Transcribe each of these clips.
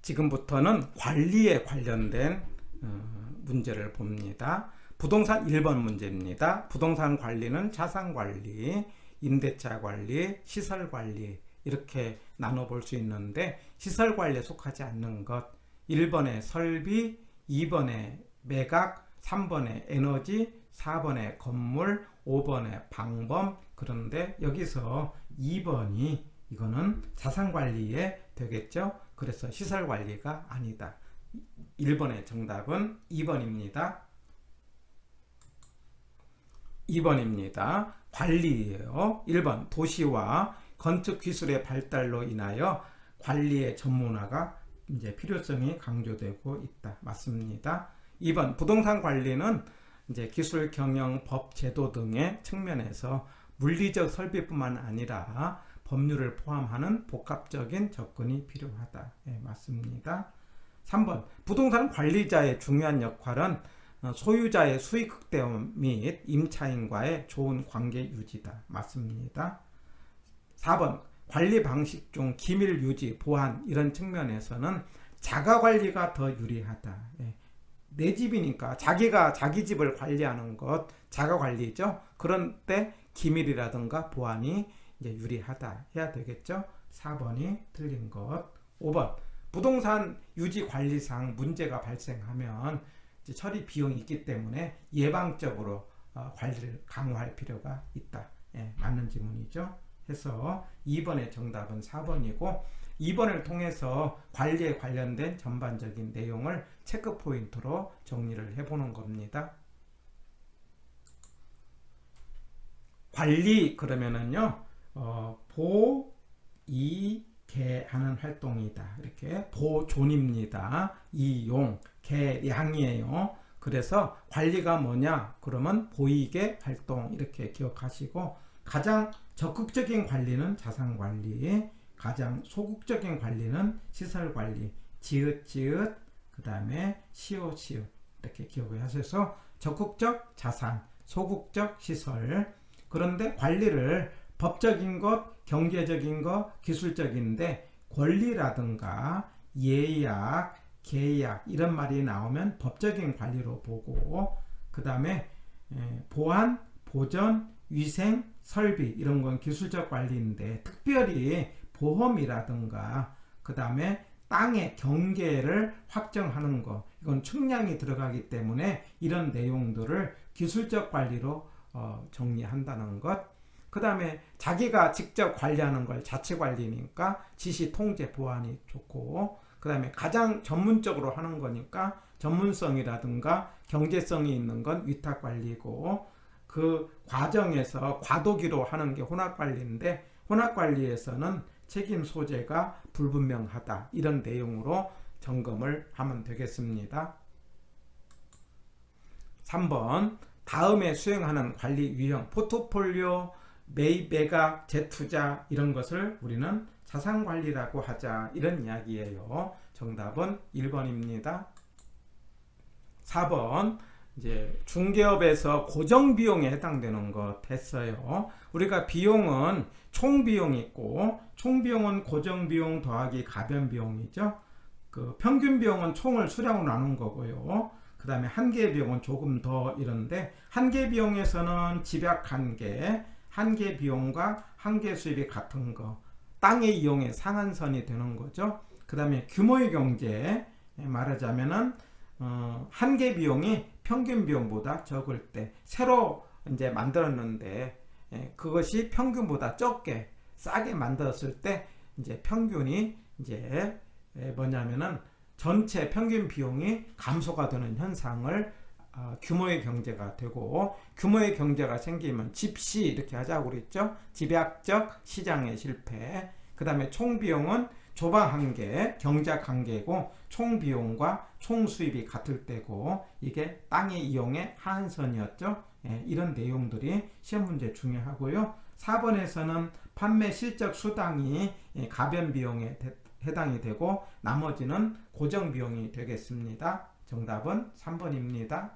지금부터는 관리에 관련된 문제를 봅니다. 부동산 1번 문제입니다. 부동산 관리는 자산관리, 임대차관리, 시설관리 이렇게 나눠볼 수 있는데 시설관리에 속하지 않는 것 1번에 설비, 2번에 매각, 3번에 에너지, 4번에 건물, 5번에 방범. 그런데 여기서 2번이 이거는 자산관리에 되겠죠. 그래서 시설관리가 아니다. 1번의 정답은 2번입니다. 2번입니다. 관리예요. 1번 도시와 건축기술의 발달로 인하여 관리의 전문화가 이제 필요성이 강조되고 있다. 맞습니다. 2번 부동산 관리는 이제 기술, 경영, 법, 제도 등의 측면에서 물리적 설비뿐만 아니라 법률을 포함하는 복합적인 접근이 필요하다. 네, 맞습니다. 3번 부동산 관리자의 중요한 역할은 소유자의 수익 극대 및 임차인과의 좋은 관계 유지다. 맞습니다. 4번 관리 방식 중 기밀 유지, 보안 이런 측면에서는 자가관리가 더 유리하다. 내 집이니까 자기가 자기 집을 관리하는 것 자가관리죠. 그런 때 기밀이라든가 보안이 이제 유리하다 해야 되겠죠. 4번이 틀린 것. 5번 부동산 유지 관리상 문제가 발생하면 이제 처리 비용이 있기 때문에 예방적으로 관리를 강화할 필요가 있다. 맞는 지문이죠. 해서 2번의 정답은 4번이고 2번을 통해서 관리에 관련된 전반적인 내용을 체크 포인트로 정리를 해보는 겁니다. 관리 그러면은요 보, 이, 개 하는 활동이다. 이렇게 보존입니다. 이용, 개량이에요. 그래서 관리가 뭐냐 그러면 보이게 활동 이렇게 기억하시고 가장 적극적인 관리는 자산관리, 가장 소극적인 관리는 시설관리, 지읒지읒 그 다음에 시옷시읒 이렇게 기억을 하셔서 적극적 자산, 소극적 시설. 그런데 관리를 법적인 것, 경제적인 것, 기술적인데 권리라든가 예약, 계약 이런 말이 나오면 법적인 관리로 보고 그 다음에 보안, 보전, 위생, 설비 이런 건 기술적 관리인데 특별히 보험이라든가 그 다음에 땅의 경계를 확정하는 거 이건 측량이 들어가기 때문에 이런 내용들을 기술적 관리로 정리한다는 것. 그 다음에 자기가 직접 관리하는 걸 자치관리니까 지시, 통제, 보안이 좋고 그 다음에 가장 전문적으로 하는 거니까 전문성이라든가 경제성이 있는 건 위탁관리고 그 과정에서 과도기로 하는 게 혼합관리인데 혼합관리에서는 책임 소재가 불분명하다. 이런 내용으로 점검을 하면 되겠습니다. 3번 다음에 수행하는 관리 유형 포트폴리오, 매각, 재투자 이런 것을 우리는 자산관리라고 하자 이런 이야기예요. 정답은 1번입니다. 4번 이제 중개업에서 고정비용에 해당되는 것 했어요. 우리가 비용은 총비용이 있고 총비용은 고정비용 더하기 가변비용이죠. 그 평균비용은 총을 수량으로 나눈 거고요. 그 다음에 한계비용은 조금 더 이런데 한계비용에서는 집약 한계, 한계비용과 한계수입이 같은 거 땅의 이용의 상한선이 되는 거죠. 그 다음에 규모의 경제 말하자면은 한계 비용이 평균 비용보다 적을 때 새로 이제 만들었는데 그것이 평균보다 적게 싸게 만들었을 때 이제 평균이 이제 뭐냐면은 전체 평균 비용이 감소가 되는 현상을 규모의 경제가 되고 규모의 경제가 생기면 집시 이렇게 하자고 그랬죠. 집약적 시장의 실패. 그 다음에 총비용은 조방 한계, 경작 한계고 총비용과 총수입이 같을 때고 이게 땅의 이용의 하한선이었죠. 이런 내용들이 시험 문제 중요하고요. 4번에서는 판매 실적 수당이 가변비용에 해당이 되고 나머지는 고정비용이 되겠습니다. 정답은 3번입니다.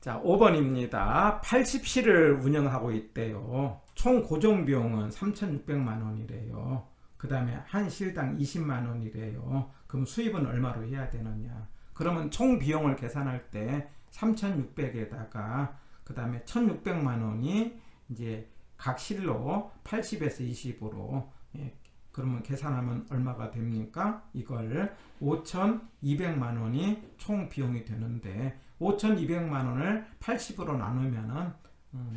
자, 5번입니다. 80시를 운영하고 있대요. 총 고정비용은 3,600만원이래요. 그 다음에 한 실당 20만 원이래요. 그럼 수입은 얼마로 해야 되느냐? 그러면 총 비용을 계산할 때 3,600에다가 그 다음에 1,600만 원이 이제 각 실로 80에서 20으로 그러면 계산하면 얼마가 됩니까? 이걸 5,200만 원이 총 비용이 되는데 5,200만 원을 80으로 나누면은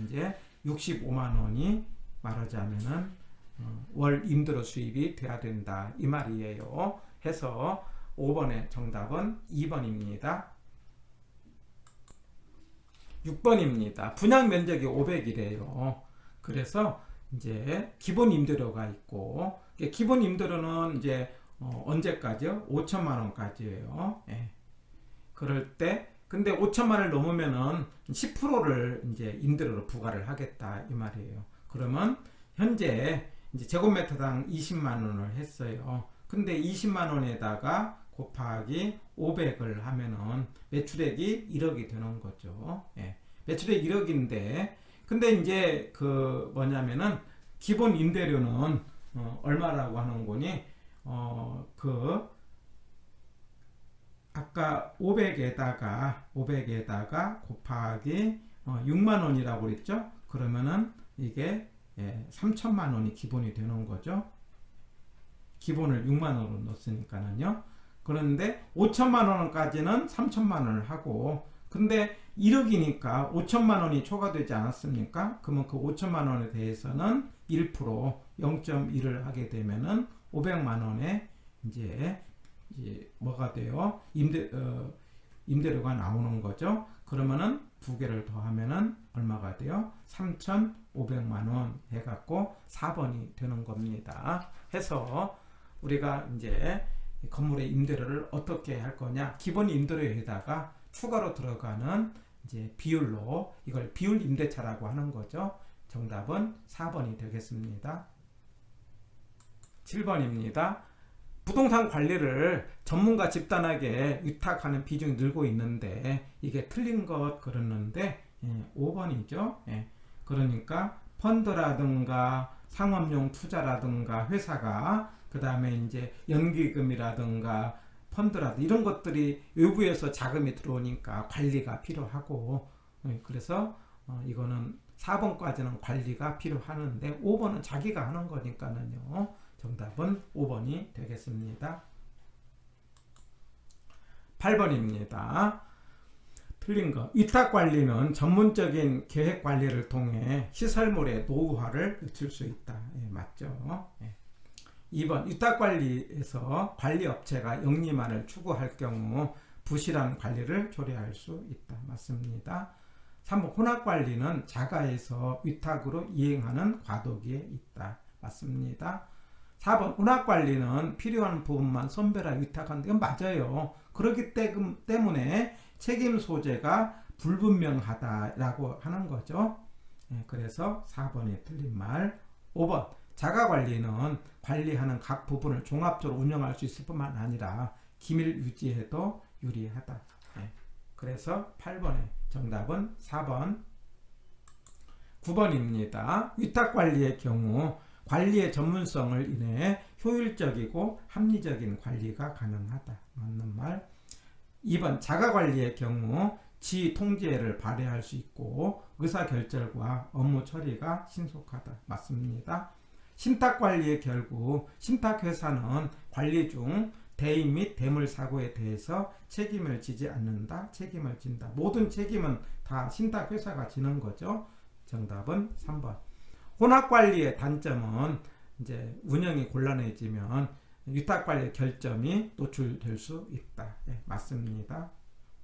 이제 65만 원이 말하자면은 월 임대료 수입이 돼야 된다 이 말이에요. 해서 5번의 정답은 2번입니다. 6번입니다. 분양 면적이 500이래요. 그래서 이제 기본 임대료가 있고 기본 임대료는 이제 언제까지요? 5천만 원까지예요. 그럴 때 근데 5천만 원을 넘으면은 10%를 이제 임대료로 부과를 하겠다 이 말이에요. 그러면 현재 이제 제곱미터당 20만 원을 했어요. 근데 20만 원에다가 곱하기 500을 하면은 매출액이 1억이 되는 거죠. 매출액 1억인데 근데 이제 그 뭐냐면은 기본 임대료는 얼마라고 하는 거니? 그 아까 500에다가 곱하기 6만 원이라고 그랬죠? 그러면은 이게 3천만 원이 기본이 되는 거죠. 기본을 6만 원으로 넣었으니까는요. 그런데 5천만 원까지는 3천만 원을 하고 근데 1억이니까 5천만 원이 초과되지 않았습니까? 그러면 그 5천만 원에 대해서는 1% 0.1을 하게 되면은 500만 원에 이제 뭐가 돼요? 임대료가 나오는 거죠. 그러면은 두 개를 더하면은 얼마가 돼요? 3,500만 원 해갖고 4번이 되는 겁니다. 해서 우리가 이제 건물의 임대료를 어떻게 할 거냐? 기본 임대료에다가 추가로 들어가는 이제 비율로 이걸 비율 임대차라고 하는 거죠. 정답은 4번이 되겠습니다. 7번입니다. 부동산 관리를 전문가 집단에게 위탁하는 비중이 늘고 있는데 이게 틀린 것 그랬는데 5번이죠. 그러니까 펀드라든가 상업용 투자라든가 회사가 그 다음에 이제 연기금이라든가 펀드라든가 이런 것들이 외부에서 자금이 들어오니까 관리가 필요하고 그래서 이거는 4번까지는 관리가 필요하는데 5번은 자기가 하는 거니까는요. 정답은 5번이 되겠습니다. 8번입니다. 틀린 거. 위탁관리는 전문적인 계획관리를 통해 시설물의 노후화를 늦출 수 있다. 맞죠? 2번. 위탁관리에서 관리업체가 영리만을 추구할 경우 부실한 관리를 초래할 수 있다. 맞습니다. 3번. 혼합관리는 자가에서 위탁으로 이행하는 과도기에 있다. 맞습니다. 4번. 혼합관리는 필요한 부분만 선별하여 위탁한다. 이건 맞아요. 그렇기 때문에 책임 소재가 불분명하다라고 하는 거죠. 그래서 4번이 틀린 말. 5번. 자가관리는 관리하는 각 부분을 종합적으로 운영할 수 있을 뿐만 아니라 기밀 유지에도 유리하다. 그래서 8번의 정답은 4번. 9번입니다. 위탁관리의 경우 관리의 전문성을 인해 효율적이고 합리적인 관리가 가능하다. 맞는 말. 2번. 자가관리의 경우 지통제를 발휘할 수 있고 의사결정과 업무 처리가 신속하다. 맞습니다. 신탁관리의 결국 신탁회사는 관리 중 대인 및 대물사고에 대해서 책임을 지지 않는다. 책임을 진다. 모든 책임은 다 신탁회사가 지는 거죠. 정답은 3번. 혼합관리의 단점은 이제 운영이 곤란해지면 위탁관리 결점이 노출될 수 있다. 맞습니다.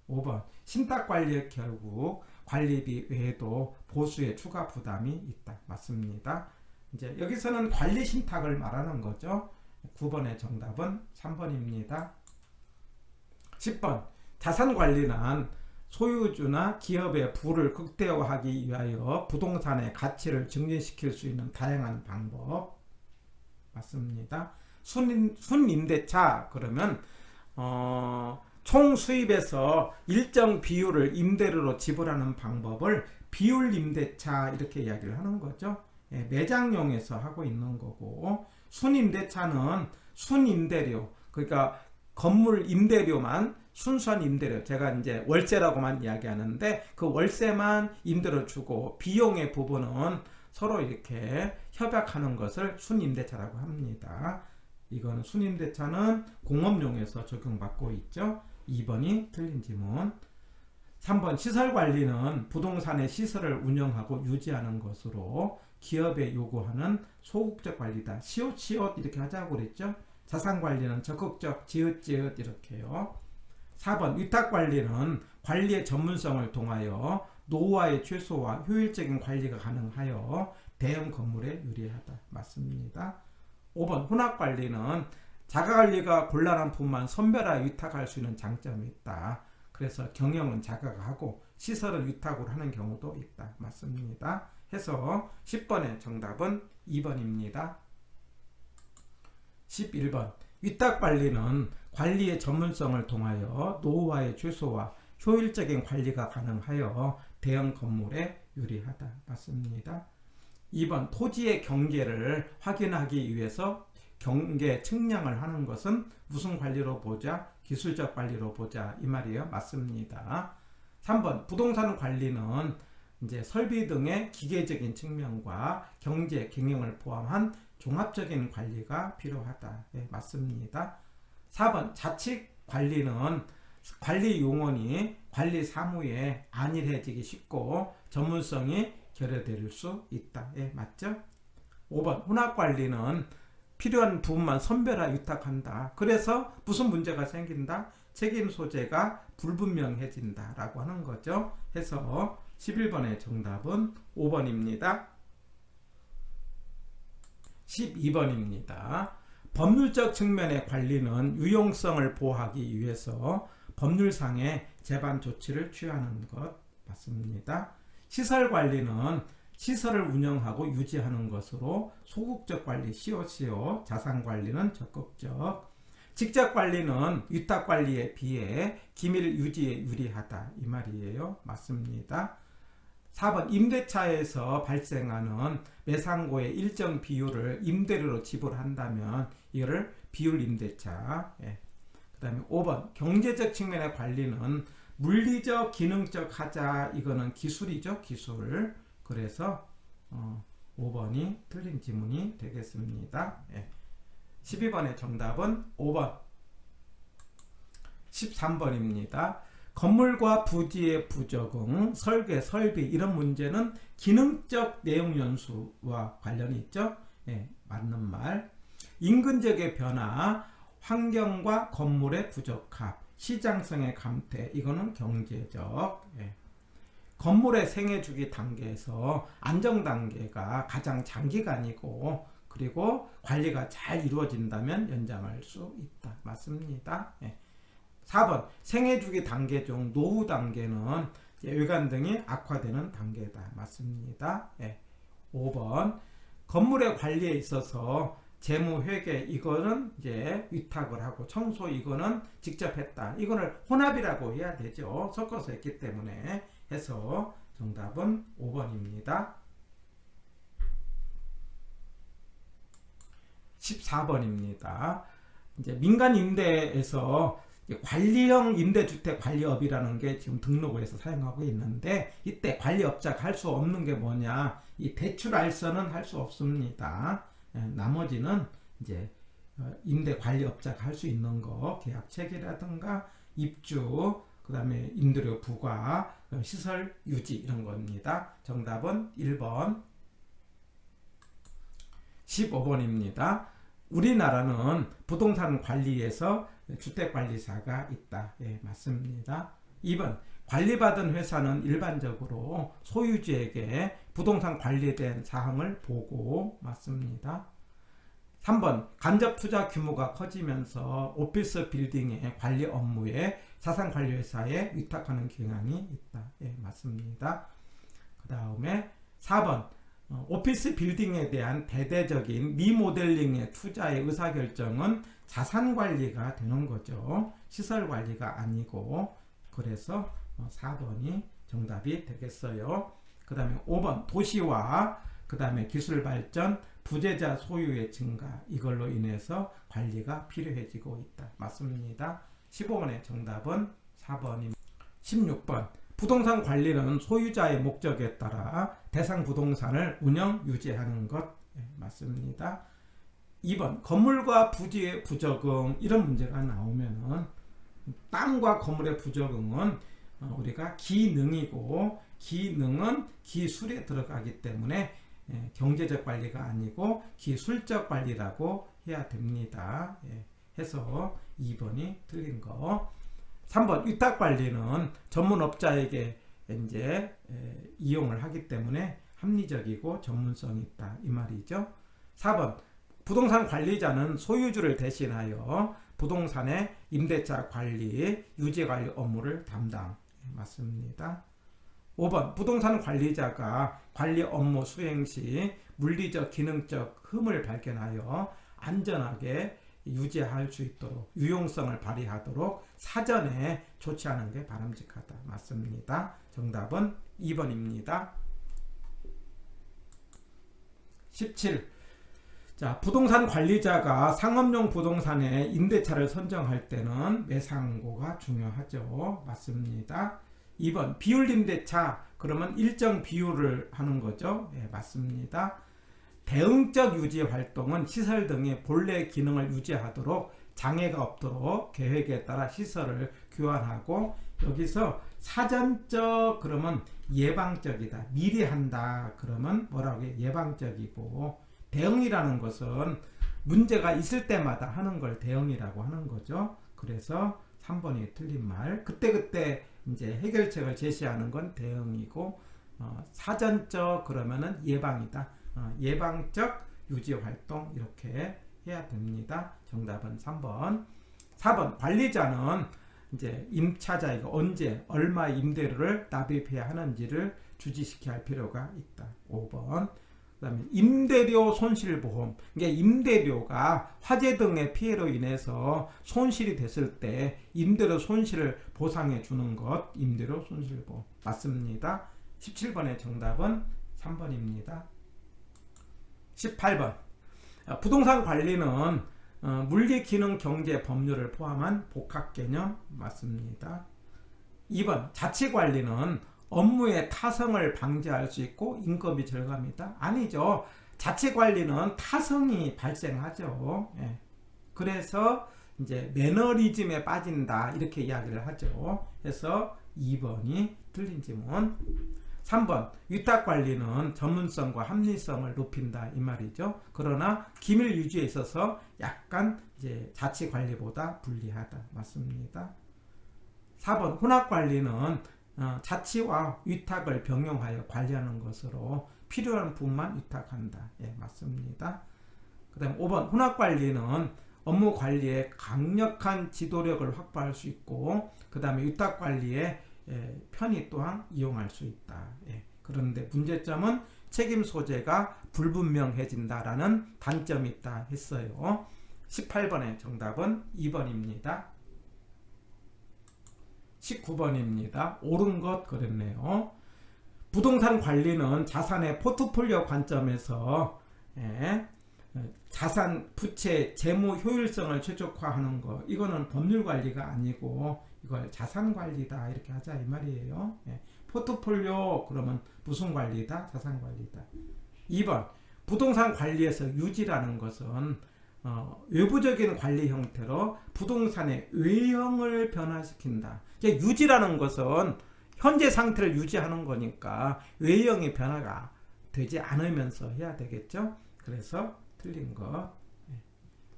5번. 신탁관리의 결국 관리비 외에도 보수의 추가 부담이 있다. 맞습니다. 이제 여기서는 관리 신탁을 말하는 거죠. 9번의 정답은 3번입니다. 10번. 자산관리는 소유주나 기업의 부를 극대화하기 위하여 부동산의 가치를 증진시킬 수 있는 다양한 방법. 맞습니다. 순임대차 그러면 총 수입에서 일정 비율을 임대료로 지불하는 방법을 비율임대차 이렇게 이야기를 하는 거죠. 매장용에서 하고 있는 거고 순임대차는 순임대료, 그러니까 건물 임대료만 순수한 임대료, 제가 이제 월세라고만 이야기하는데 그 월세만 임대료 주고 비용의 부분은 서로 이렇게 협약하는 것을 순임대차라고 합니다. 이거는 순임대차는 공업용에서 적용받고 있죠. 2번이 틀린 지문. 3번 시설관리는 부동산의 시설을 운영하고 유지하는 것으로 기업에 요구하는 소극적 관리다. 시옷시옷 이렇게 하자고 그랬죠. 자산관리는 적극적 지읒지읒 이렇게요. 4번 위탁관리는 관리의 전문성을 통하여 노후화의 최소화, 효율적인 관리가 가능하여 대형 건물에 유리하다. 맞습니다. 5번 혼합관리는 자가관리가 곤란한 분만 선별하여 위탁할 수 있는 장점이 있다. 그래서 경영은 자가가 하고 시설은 위탁으로 하는 경우도 있다. 맞습니다. 해서 10번의 정답은 2번입니다. 11번 위탁관리는 관리의 전문성을 통하여 노후화의 최소화, 효율적인 관리가 가능하여 대형 건물에 유리하다. 맞습니다. 2번 토지의 경계를 확인하기 위해서 경계 측량을 하는 것은 무슨 관리로 보자? 기술적 관리로 보자 이 말이에요. 맞습니다. 3번 부동산 관리는 이제 설비 등의 기계적인 측면과 경제, 경영을 포함한 종합적인 관리가 필요하다. 네, 맞습니다. 4번 자칫 관리는 관리 용언이 관리 사무에 안일해지기 쉽고 전문성이 결여될 수 있다. 예, 맞죠? 5번 혼합관리는 필요한 부분만 선별하여 위탁한다. 그래서 무슨 문제가 생긴다? 책임 소재가 불분명해진다 라고 하는 거죠. 해서 11번의 정답은 5번입니다. 12번입니다. 법률적 측면의 관리는 유용성을 보호하기 위해서 법률상의 재반 조치를 취하는 것. 맞습니다. 시설관리는 시설을 운영하고 유지하는 것으로 소극적 관리 시옷시옷, 자산관리는 적극적. 직접관리는 위탁관리에 비해 기밀 유지에 유리하다 이 말이에요. 맞습니다. 4번 임대차에서 발생하는 매상고의 일정 비율을 임대료로 지불한다면 이거를 비율 임대차. 예. 그 다음에 5번 경제적 측면의 관리는 물리적, 기능적 하자. 이거는 기술이죠. 기술. 그래서 5번이 틀린 지문이 되겠습니다. 예. 12번의 정답은 5번. 13번입니다. 건물과 부지의 부적응, 설계, 설비 이런 문제는 기능적 내용 연수와 관련이 있죠. 예, 맞는 말. 인근적의 변화, 환경과 건물의 부적합, 시장성의 감퇴 이거는 경제적. 예. 건물의 생애주기 단계에서 안정단계가 가장 장기간이고 그리고 관리가 잘 이루어진다면 연장할 수 있다. 맞습니다. 예. 4번 생애주기 단계 중 노후 단계는 외관 등이 악화되는 단계다. 맞습니다. 예. 5번 건물의 관리에 있어서 재무 회계 이거는 이제 위탁을 하고 청소 이거는 직접 했다. 이거를 혼합이라고 해야 되죠. 섞어서 했기 때문에 해서 정답은 5번입니다. 14번입니다. 이제 민간 임대에서 관리형 임대주택 관리업이라는 게 지금 등록을 해서 사용하고 있는데 이때 관리업자가 할 수 없는 게 뭐냐? 이 대출 알선은 할 수 없습니다. 나머지는 이제 임대 관리업자가 할 수 있는 거 계약체계라든가 입주 그 다음에 임대료 부과 시설 유지 이런 겁니다. 정답은 1번. 15번입니다. 우리나라는 부동산 관리에서 주택관리사가 있다. 예, 맞습니다. 2번 관리받은 회사는 일반적으로 소유주에게 부동산 관리에 대한 사항을 보고. 맞습니다. 3번 간접투자 규모가 커지면서 오피스 빌딩의 관리 업무에 자산관리회사에 위탁하는 경향이 있다. 예, 맞습니다. 그 다음에 4번 오피스 빌딩에 대한 대대적인 리모델링의 투자의 의사결정은 자산관리가 되는 거죠. 시설관리가 아니고. 그래서 4번이 정답이 되겠어요. 그 다음에 5번 도시화, 그 다음에 기술발전, 부재자 소유의 증가, 이걸로 인해서 관리가 필요해지고 있다. 맞습니다. 15번의 정답은 4번입니다. 16번 부동산 관리는 소유자의 목적에 따라 대상 부동산을 운영, 유지하는 것. 맞습니다. 2번 건물과 부지의 부적응, 이런 문제가 나오면은 땅과 건물의 부적응은 우리가 기능이고, 기능은 기술에 들어가기 때문에 경제적 관리가 아니고 기술적 관리라고 해야 됩니다. 해서 2번이 틀린 거. 3번 위탁관리는 전문업자에게 이제 이용을 하기 때문에 합리적이고 전문성이 있다, 이 말이죠. 4번 부동산 관리자는 소유주를 대신하여 부동산의 임대차 관리, 유지관리 업무를 담당. 맞습니다. 5번 부동산 관리자가 관리 업무 수행 시 물리적, 기능적 흠을 발견하여 안전하게 유지할 수 있도록 유용성을 발휘하도록 사전에 조치하는 게 바람직하다. 맞습니다. 정답은 2번입니다. 17. 자, 부동산 관리자가 상업용 부동산의 임대차를 선정할 때는 매상고가 중요하죠. 맞습니다. 2번 비율 임대차, 그러면 일정 비율을 하는 거죠. 맞습니다. 대응적 유지 활동은 시설 등의 본래 기능을 유지하도록 장애가 없도록 계획에 따라 시설을 교환하고, 여기서 사전적 그러면 예방적이다, 미리 한다 그러면 뭐라고 해요? 예방적이고, 대응이라는 것은 문제가 있을 때마다 하는 걸 대응이라고 하는 거죠. 그래서 3번이 틀린 말. 그때그때 이제 해결책을 제시하는 건 대응이고, 사전적 그러면은 예방이다. 예방적 유지활동, 이렇게 해야 됩니다. 정답은 3번. 4번 관리자는 이제 임차자에게 언제 얼마 임대료를 납입해야 하는지를 주지시켜야 할 필요가 있다. 5번. 그 다음에 임대료 손실보험, 이게 임대료가 화재 등의 피해로 인해서 손실이 됐을 때 임대료 손실을 보상해 주는 것, 임대료 손실보험. 맞습니다. 17번의 정답은 3번입니다. 18번 부동산 관리는 물리기능 경제 법률을 포함한 복합개념. 맞습니다. 2번 자치관리는 업무의 타성을 방지할 수 있고 인건비 절감이다. 아니죠. 자치관리는 타성이 발생하죠. 그래서 이제 매너리즘에 빠진다, 이렇게 이야기를 하죠. 그래서 2번이 틀린 지문. 3번 위탁관리는 전문성과 합리성을 높인다, 이 말이죠. 그러나 기밀 유지에 있어서 약간 이제 자치관리보다 불리하다. 맞습니다. 4번 혼합관리는 자치와 위탁을 병용하여 관리하는 것으로 필요한 부분만 위탁한다. 맞습니다. 그 다음 5번 혼합관리는 업무 관리에 강력한 지도력을 확보할 수 있고, 그 다음에 위탁관리에 편의 또한 이용할 수 있다. 그런데 문제점은 책임 소재가 불분명해진다라는 단점이 있다 했어요. 18번의 정답은 2번입니다. 19번입니다. 옳은 것 그랬네요. 부동산 관리는 자산의 포트폴리오 관점에서 자산, 부채, 재무 효율성을 최적화하는 것, 이거는 법률 관리가 아니고 이걸 자산 관리다, 이렇게 하자 이 말이에요. 포트폴리오 그러면 무슨 관리다? 자산 관리다. 2번 부동산 관리에서 유지라는 것은 외부적인 관리 형태로 부동산의 외형을 변화시킨다. 이제 유지라는 것은 현재 상태를 유지하는 거니까 외형의 변화가 되지 않으면서 해야 되겠죠. 그래서 틀린 거.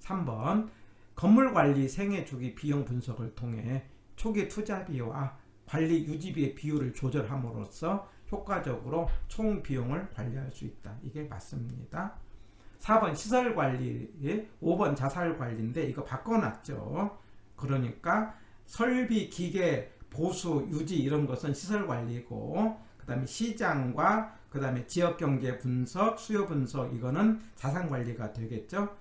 3번 건물관리 생애주기 비용 분석을 통해 초기 투자비와 관리 유지비의 비율을 조절함으로써 효과적으로 총 비용을 관리할 수 있다. 이게 맞습니다. 4번 시설관리, 5번 자산관리인데 이거 바꿔놨죠. 그러니까 설비, 기계, 보수, 유지 이런 것은 시설관리고, 그 다음에 시장과 그 다음에 지역경제 분석, 수요 분석, 이거는 자산관리가 되겠죠.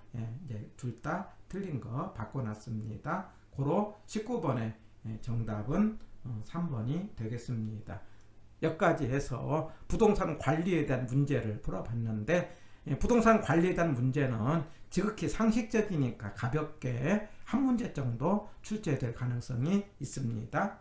이제 둘 다 틀린 거 바꿔놨습니다. 고로 19번의 정답은 3번이 되겠습니다. 여기까지 해서 부동산 관리에 대한 문제를 풀어봤는데, 부동산 관리에 대한 문제는 지극히 상식적이니까 가볍게 한 문제 정도 출제될 가능성이 있습니다.